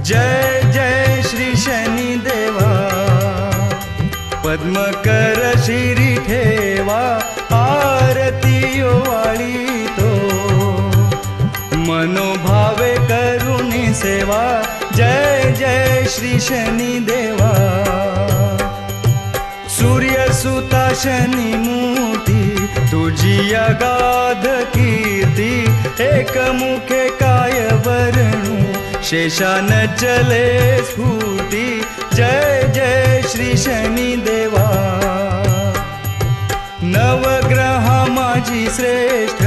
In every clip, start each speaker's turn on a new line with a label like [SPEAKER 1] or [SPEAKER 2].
[SPEAKER 1] जय जय श्री शनी देवा, पद्मकर शिरी ठेवा, आरती ओवाळी तो, मनोभावे करुणी सेवा, जय जय श्री शनी देवा। सूर्यसुता शनी मूर्ती, तुझी अगाध कीर्ती, एकमुखे काय वर्णू, शेषान चले स्फूर्ती, जय जय श्री शनी देवा। नवग्रहा माझी श्रेष्ठ,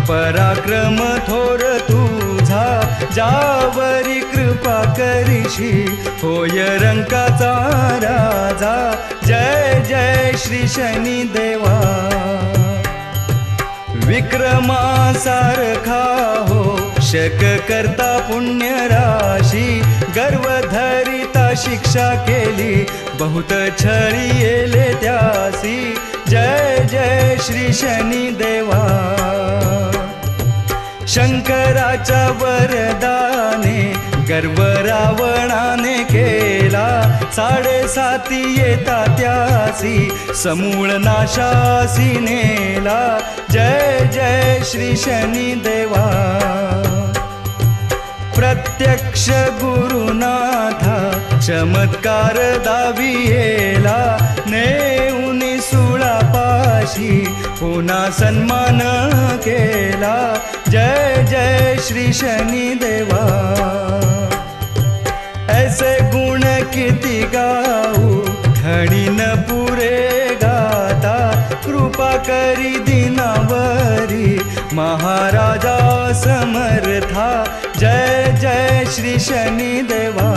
[SPEAKER 1] पराक्रम थोर तुझा, जावरी कृपा करीशी, होय रंकाचा राजा, जय जय श्री शनी देवा। विक्रमासारखा हो, शक करता पुण्य राशी, गर्व धरिता शिक्षा केली, बहुत छळी येले त्यासी, जय जय श्री शनी देवा। शंकराच्या वरदाने गर्व रावणाने केला, 7.5 येता त्यासी, समूळ नाशासी नेला, जय जय श्री शनी देवा। प्रत्यक्ष गुरुनाथा चमत्कार दावियेला, नेऊनी सुळापाशी पुन्हा सन्मान केला, जय जय श्री शनी देवा। ऐसे गुण किती गाऊ, धणी न पुरे गाता, कृपा करी दिनावरी, महाराजा समर्था, जय जय श्री शनी देवा।